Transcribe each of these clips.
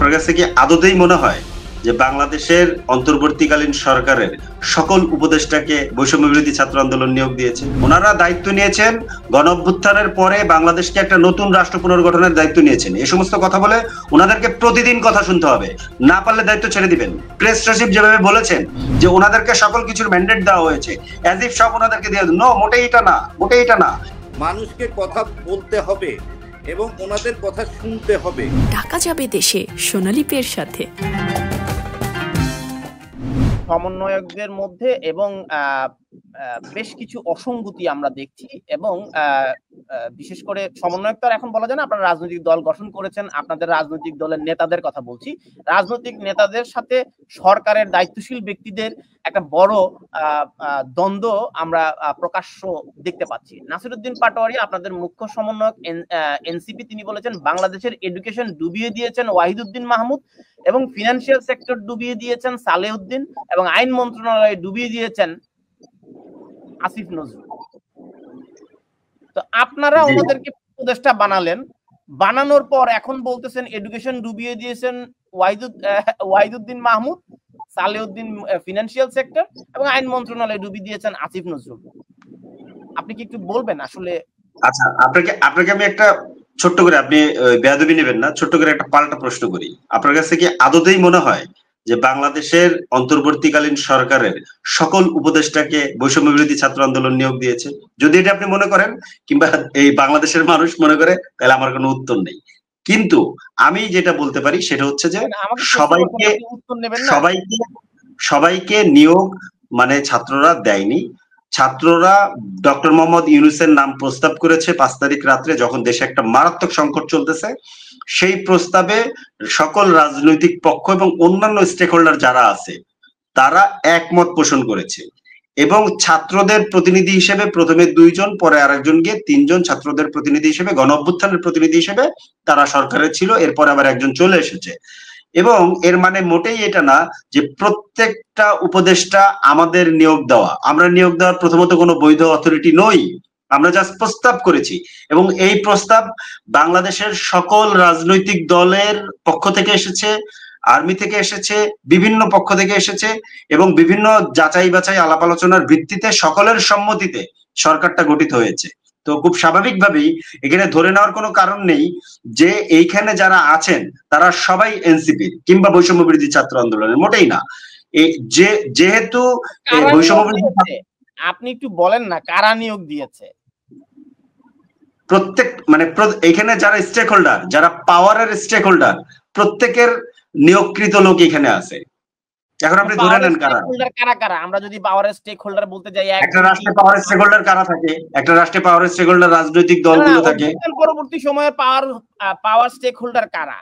আপনার কাছে কি আদতেই মনে হয় যে বাংলাদেশের অন্তর্বর্তীকালীন সরকারের সকল উপদেষ্টাকে বৈষম্য বিরোধী ছাত্র আন্দোলন নিয়োগ দিয়েছে? ওনারা দায়িত্ব নিয়েছেন গণ অভ্যুত্থানের পরে বাংলাদেশকে একটা নতুন রাষ্ট্র পুনর্গঠনের দায়িত্ব নিয়েছেন। এই সমস্ত কথা বলে ওনাদেরকে প্রতিদিন কথা শুনতে হবে, না পারলে দায়িত্ব ছেড়ে দিবেন। প্রেস সচিব যেভাবে বলেছেন যে ওনাদেরকে সকল কিছুর ম্যান্ডেট দেওয়া হয়েছে, অ্যাজ ইফ সব ওনাদেরকে দিয়ে নো, মোটেই এটা না, মোটেই এটা না। মানুষকে কথা বলতে হবে এবং ওনাদের কথা শুনতে হবে। ঢাকা যাবে দেশে সোনালী পের সাথে। সমন্বয়কদের মধ্যে এবং বেশ কিছু অসঙ্গতি আমরা দেখছি এবং বিশেষ করে সমন্বয়ক তো এখন বলা যায় না, আপনারা রাজনৈতিক দল গঠন করেছেন, আপনাদের রাজনৈতিক দলের নেতাদের কথা বলছি। রাজনৈতিক নেতাদের সাথে সরকারের দায়িত্বশীল ব্যক্তিদের একটা বড় দ্বন্দ্ব আমরা প্রকাশ্য দেখতে পাচ্ছি। নাসিরউদ্দিন পাটোয়ারি আপনাদের মুখ্য সমন্বয়ক এনসিপি, তিনি বলেছেন বাংলাদেশের এডুকেশন ডুবিয়ে দিয়েছেন ওয়াহিদুদ্দিন মাহমুদ এবং ফিনান্সিয়াল সেক্টর ডুবিয়ে দিয়েছেন সালেউদ্দিন এবং আইন মন্ত্রণালয় ডুবিয়ে দিয়েছেন আসিফ নজরুল। তো আপনারা ওনাদেরকে উপদেষ্টা বানালেন, বানানোর পর এখন বলতেছেন এডুকেশন ডুবিয়ে দিয়েছেন ওয়াহিদুদ্দিন মাহমুদ, সালেউদ্দিন ফিনান্সিয়াল সেক্টর এবং আইন মন্ত্রণালয় ডুবিয়ে দিয়েছেন আসিফ নজরুল। আপনি কি একটু বলবেন আসলে? আচ্ছা, আপনাকে আমি একটা ছোট্ট করে, আপনি বেয়াদবি নেবেন না, ছোট্ট করে একটা পাল্টা প্রশ্ন করি। আপনার কাছে কি আদতেই মনে হয় যে বাংলাদেশের অন্তর্বর্তীকালীন সরকারের সকল উপদেষ্টাকে বৈষম্য বিরোধী ছাত্র আন্দোলন নিয়োগ দিয়েছে? যদি এটা আপনি মনে করেন কিংবা এই বাংলাদেশের মানুষ মনে করে, তাহলে আমার কোনো উত্তর নেই। কিন্তু আমি যেটা বলতে পারি সেটা হচ্ছে যে সবাইকে নিয়োগ মানে ছাত্ররা দেয়নি। ছাত্ররা ডক্টর মোহাম্মদ ইউনূসের নাম প্রস্তাব করেছে 5 তারিখ রাত্রে, যখন দেশে একটা মারাত্মক সংকট চলতেছে। সেই প্রস্তাবে সকল রাজনৈতিক পক্ষ এবং অন্যান্য স্টেক হোল্ডার যারা আছে তারা একমত পোষণ করেছে এবং ছাত্রদের প্রতিনিধি হিসেবে প্রথমে 2 জন, পরে আরেকজন গিয়ে 3 জন ছাত্রদের প্রতিনিধি হিসেবে, গণ অভ্যুত্থানের প্রতিনিধি হিসেবে তারা সরকারে ছিল। এরপর আবার একজন চলে এসেছে। এবং এর মানে মোটেই এটা না যে প্রত্যেকটা উপদেষ্টা আমাদের নিয়োগ দেওয়া। আমরা নিয়োগ দেওয়ার প্রথমত কোনো বৈধ অথরিটি নই, আমরা জাস্ট প্রস্তাব করেছি এবং এই প্রস্তাব বাংলাদেশের সকল রাজনৈতিক দলের পক্ষ থেকে এসেছে, আর্মি থেকে এসেছে, বিভিন্ন পক্ষ থেকে এসেছে এবং বিভিন্ন যাচাই বাছাই আলাপ আলোচনার ভিত্তিতে সকলের সম্মতিতে সরকারটা গঠিত হয়েছে। তো খুব স্বাভাবিকভাবেই এখানে ধরে নেওয়ার কোনো কারণ নেই যে এইখানে যারা আছেন তারা সবাই এনসিপি কিংবা বৈষম্য বিরোধী ছাত্র আন্দোলনের, মোটেই না। যেহেতু বৈষম্য বিরোধী, আপনি একটু বলেন না কারা নিয়োগ দিয়েছে? প্রত্যেক মানে এখানে যারা স্টেক হোল্ডার, যারা পাওয়ারের স্টেক হোল্ডার, প্রত্যেকের নিয়োগকৃত লোক এখানে আছে। এখন আপনি ধরে নেন কারা। আমরা যদি পাওয়ারের স্টেক হোল্ডার বলতে যাই, একটা রাষ্ট্রে পাওয়ারের স্টেক হোল্ডার কারা থাকে? একটা রাষ্ট্রে পাওয়ারের স্টেক হোল্ডার রাজনৈতিক দলগুলো থাকে। পরবর্তী সময়ে পাওয়ার স্টেক হোল্ডার কারা?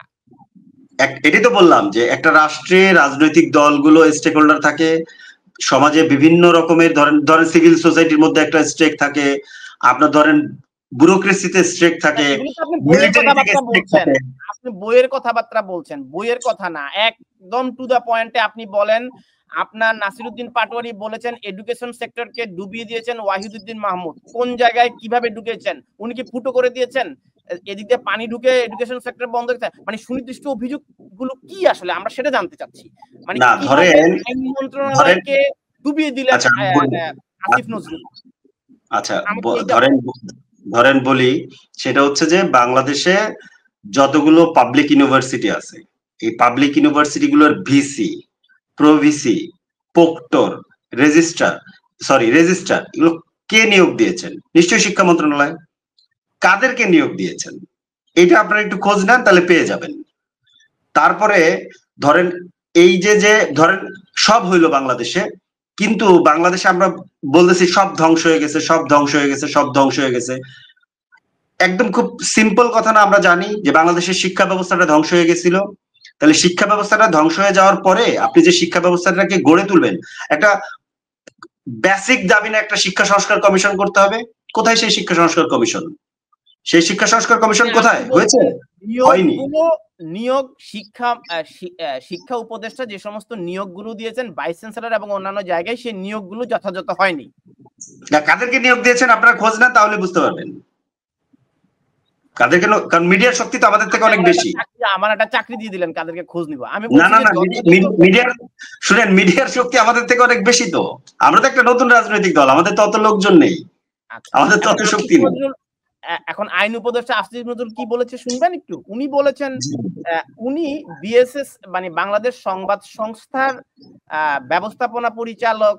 এটাই তো বললাম যে একটা রাষ্ট্রে রাজনৈতিক দলগুলো স্টেক হোল্ডার থাকে, সমাজে বিভিন্ন রকমের ধরেন সিভিল সোসাইটির মধ্যে একটা স্টেক থাকে, আপনার ধরেন ব্যুরোক্রেসিতে স্টেক থাকে, আপনি বইয়ের কথাবার্তা বলছেন, বইয়ের কথা না, একদম টু দা পয়েন্টে আপনি বলেন। আপনার নাসিরউদ্দিন পাটোয়ারি বলেছেন এডুকেশন সেক্টরকে ডুবিয়ে দিয়েছেন ওয়াহিদুদ্দিন মাহমুদ। কোন জায়গায় কিভাবে ঢুকেছেন? উনি কি ফুটো করে দিয়েছেন? এদিকে পানি ঢুকে এডুকেশন সেক্টর বন্ধ হয়েছে? মানে সুনির্দিষ্ট অভিযোগ গুলো কি আসলে আমরা সেটা জানতে চাচ্ছি। মানে আইন মন্ত্রণালয়কে ডুবিয়ে দিলেন আসিফ নজরুল। আচ্ছা, ধরেন বলি, সেটা হচ্ছে যে বাংলাদেশে যতগুলো পাবলিক ইউনিভার্সিটি আছে, এই পাবলিক ইউনিভার্সিটি গুলোর ভিসি, প্রভিসি, প্রক্টর, রেজিস্ট্রার এগুলো কে নিয়োগ দিয়েছেন? নিশ্চয়ই শিক্ষা মন্ত্রণালয়। কাদেরকে নিয়োগ দিয়েছেন এটা আপনারা একটু খোঁজ নেন, তাহলে পেয়ে যাবেন। তারপরে ধরেন এই যে ধরেন সব হইলো বাংলাদেশে, কিন্তু বাংলাদেশে আমরা বলতেছি সব ধ্বংস হয়ে গেছে, সব ধ্বংস হয়ে গেছে, সব ধ্বংস হয়ে গেছে। একদম খুব সিম্পল কথা না, আমরা জানি যে বাংলাদেশের শিক্ষা ব্যবস্থাটা ধ্বংস হয়ে গেছিল। তাহলে শিক্ষা ব্যবস্থাটা ধ্বংস হয়ে যাওয়ার পরে আপনি যে শিক্ষা ব্যবস্থাটাকে গড়ে তুলবেন, একটা বেসিক দাবি না একটা শিক্ষা সংস্কার কমিশন করতে হবে। কোথায় সেই শিক্ষা সংস্কার কমিশন? সেই শিক্ষা সংস্কার কমিশন কোথায় হয়েছে? হয়নি। নিয়োগ শিক্ষা উপদেষ্টা যে সমস্ত নিয়োগগুলো দিয়েছেন ভাইস চ্যান্সেলর এবং অন্যান্য জায়গায়, সেই নিয়োগগুলো যথাযথ হয়নি। কাদেরকে নিয়োগ দিয়েছেন আপনারা খোঁজ নেন, তাহলে বুঝতে পারবেন। কাদেরকে কারণ মিডিয়ার শক্তি তো আমাদের থেকে অনেক বেশি। আমার একটা চাকরি দিয়ে দিলেন, কাদেরকে খোঁজ নিব আমি? না না না, মিডিয়ার শুনেন, মিডিয়ার শক্তি আমাদের থেকে অনেক বেশি। তো আমরা তো একটা নতুন রাজনৈতিক দল, আমাদের তো অত লোকজন নেই, আমাদের তো অত শক্তি নেই। এখন আইন উপদেষ্টা আসিফ নজরুল কি বলেছে শুনবেন একটু? উনি বলেছেন, উনি বিএসএস মানে বাংলাদেশ সংবাদ সংস্থার ব্যবস্থাপনা পরিচালক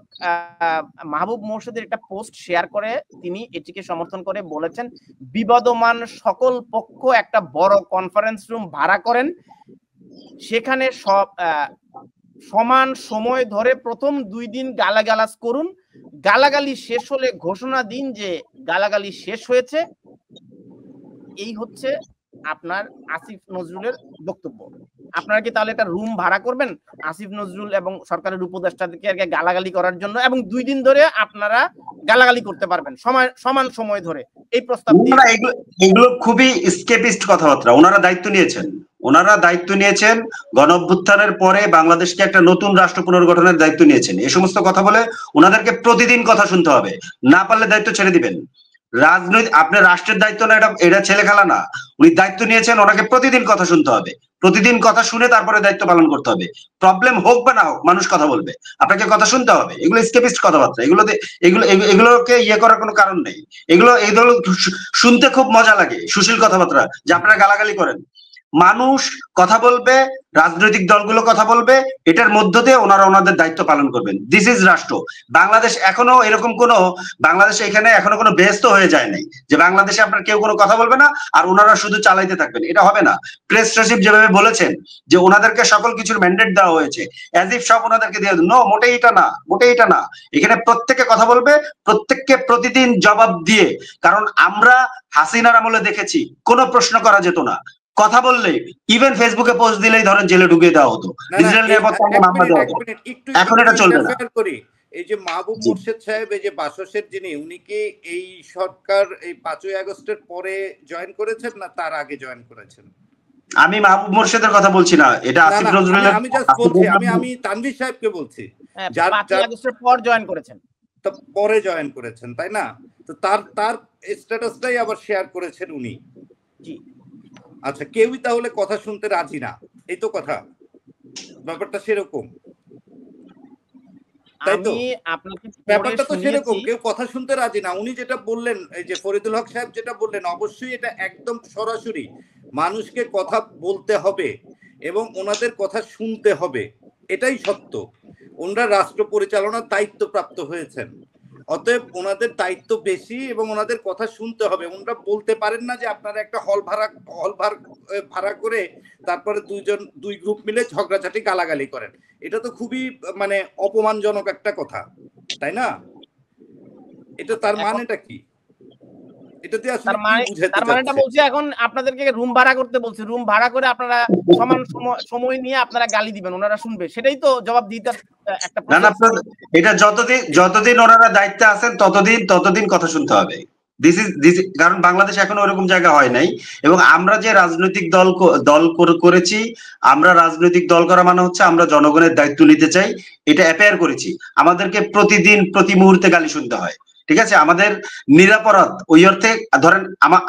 মাহবুব মোর্শেদের একটা পোস্ট শেয়ার করে তিনি এটিকে সমর্থন করে বলেছেন, বিবদমান সকল পক্ষ একটা বড় কনফারেন্স রুম ভাড়া করেন, সেখানে সব সমান সময় ধরে প্রথম 2 দিন গালাগালাজ করুন, গালাগালি শেষ হলে ঘোষণা দিন যে গালাগালি শেষ হয়েছে। এই হচ্ছে আপনার আসিফ নজরুলের বক্তব্য। আপনারা কি তাহলে একটা রুম ভাড়া করবেন আসিফ নজরুল এবং সরকারের উপদেষ্টাদেরকে গালাগালি করার জন্য, এবং 2 দিন ধরে আপনারা গালাগালি করতে পারবেন সমান সময় ধরে? এই প্রস্তাব এগুলো খুবই স্কেপিস্ট কথাবার্তা। ওনারা দায়িত্ব নিয়েছেন গণ অভ্যুত্থানের পরে বাংলাদেশকে একটা নতুন রাষ্ট্র পুনর্গঠনের দায়িত্ব নিয়েছেন। এই সমস্ত কথা বলে ওনাদেরকে প্রতিদিন কথা শুনতে হবে, না পারলে দায়িত্ব ছেড়ে দিবেন। রাজনৈতিক আপনার রাষ্ট্রের দায়িত্ব না, এটা ছেলে খেলা না। উনি দায়িত্ব নিয়েছেন, ওনাকে প্রতিদিন কথা শুনতে হবে, প্রতিদিন কথা শুনে তারপরে দায়িত্ব পালন করতে হবে। প্রবলেম হোক বা না হোক, মানুষ কথা বলবে, আপনাকে কথা শুনতে হবে। এগুলো স্কেপিস্ট কথাবার্তা, এগুলোকে ইয়ে করার কোনো কারণ নেই। এগুলো শুনতে খুব মজা লাগে, সুশীল কথাবার্তা, যে আপনারা গালাগালি করেন। মানুষ কথা বলবে, রাজনৈতিক দলগুলো কথা বলবে, এটার মধ্য দিয়ে ওনারা ওনাদের দায়িত্ব পালন করবেন। দিস ইজ রাষ্ট্র। বাংলাদেশ এখনো এরকম বাংলাদেশে এখানে এখনো কোনো ব্যস্ত হয়ে যায় নাই যে বাংলাদেশে আপনার কেউ কোনো কথা বলবে না আর ওনারা শুধু চালাইতে থাকবেন। এটা হবে না। প্রেস সচিব যেভাবে বলেছেন যে ওনাদেরকে সকল কিছুর ম্যান্ডেট দেওয়া হয়েছে, অ্যাজ ইফ সব ওনাদেরকে দিয়ে, নো, মোটেই এটা না। এখানে প্রত্যেকে কথা বলবে, প্রত্যেককে প্রতিদিন জবাব দিয়ে। কারণ আমরা হাসিনার আমলে দেখেছি কোনো প্রশ্ন করা যেত না, কথা বললে ইভেন ফেসবুকে পোস্ট দিলেই ধরেন জেলে ঢুকিয়ে দেওয়া হতো, ইসরায়েল নিরাপত্তা মামলা দেওয়া হতো। এখন এটা চলবে না। এই যে মাহবুব মোর্শেদ সাহেব, এই যে বাসসের যিনি, উনি কি এই সরকার এই 5ই আগস্টের পরে জয়েন করেছেন না তার আগে জয়েন করেছেন? আমি মাহবুব মোর্শেদের কথা বলছি না, এটা আসিফ নজরুলের। আমি জাস্ট বলছি, আমি তানভীর সাহেবকে বলছি, যার 5ই আগস্টের পর জয়েন করেছেন, তো পরে জয়েন করেছেন, তাই না? তো তার স্ট্যাটাসটাই আবার শেয়ার করেছেন উনি। জি, আচ্ছা, কেউই তাহলে কথা শুনতে রাজি না, এই তো কথা, ব্যাপারটা সেরকম, তাই তো? ব্যাপারটা তো সেরকম, কেউ কথা শুনতে রাজি না। উনি যেটা বললেন, এই যে ফরিদুল হক সাহেব যেটা বললেন, অবশ্যই এটা একদম সরাসরি মানুষকে কথা বলতে হবে এবং ওনাদের কথা শুনতে হবে, এটাই সত্য। ওনারা রাষ্ট্র পরিচালনার দায়িত্ব প্রাপ্ত হয়েছেন, অতএব ওনাদের দায়িত্ব বেশি এবং ওনাদের কথা শুনতে হবে। ওনারা বলতে পারেন না যে আপনারা একটা হল ভাড়া করে তারপরে দুই গ্রুপ মিলে ঝগড়াঝাটি গালাগালি করেন। এটা তো খুবই মানে অপমানজনক একটা কথা, তাই না? এটা তার মানেটা কি? এটাতে আসলে কি বুঝাতে চাচ্ছেন? এখন আপনাদেরকে রুম ভাড়া করতে বলছে, রুম ভাড়া করে আপনারা সমান সময় নিয়ে আপনারা গালি দিবেন, ওনারা শুনবে, সেটাই তো জবাব দিতে একটা। না, এটা যতদিন ওনারা দায়িত্বে আছেন ততদিন কথা শুনতে হবে। কারণ বাংলাদেশ এখনো ওরকম জায়গা হয় নাই। এবং আমরা যে রাজনৈতিক দল করেছি, আমরা রাজনৈতিক দল করা মানে হচ্ছে আমরা জনগণের দায়িত্ব নিতে চাই, এটা অ্যাপেয়ার করেছি। আমাদেরকে প্রতিদিন প্রতি মুহূর্তে গালি শুনতে হয়, ঠিক আছে? আমাদের নিরাপরাধ ওই অর্থে, ধরেন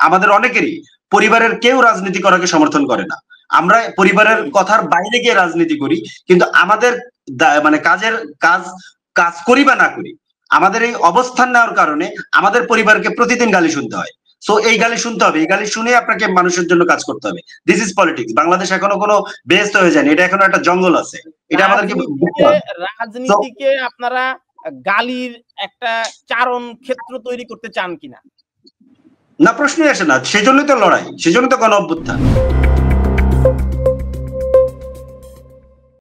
আমাদের অনেকেরই পরিবারের কেউ রাজনীতি করাকে সমর্থন করে না। আমরা পরিবারের কথার বাইরে গিয়ে রাজনীতি করি, কিন্তু আমাদের মানে কাজ করি বা না করি, আমাদের এই অবস্থান নেওয়ার কারণে আমাদের পরিবারকে প্রতিদিন গালি শুনতে হয়। সো এই গালি শুনতে হবে, এই গালি শুনে আপনাকে মানুষের জন্য কাজ করতে হবে। This is politics. বাংলাদেশ এখনো কোনো বেস্ট হয়ে যায়নি, এটা এখনো একটা জঙ্গল আছে, এটা আমাদেরকে রাজনীতিকে আপনারা গালির একটা চারণ ক্ষেত্র তৈরি করতে চান কিনা? না, প্রশ্নই আসে না। সেজন্যই তো লড়াই, সেজন্য তো গণ অভ্যুত্থান।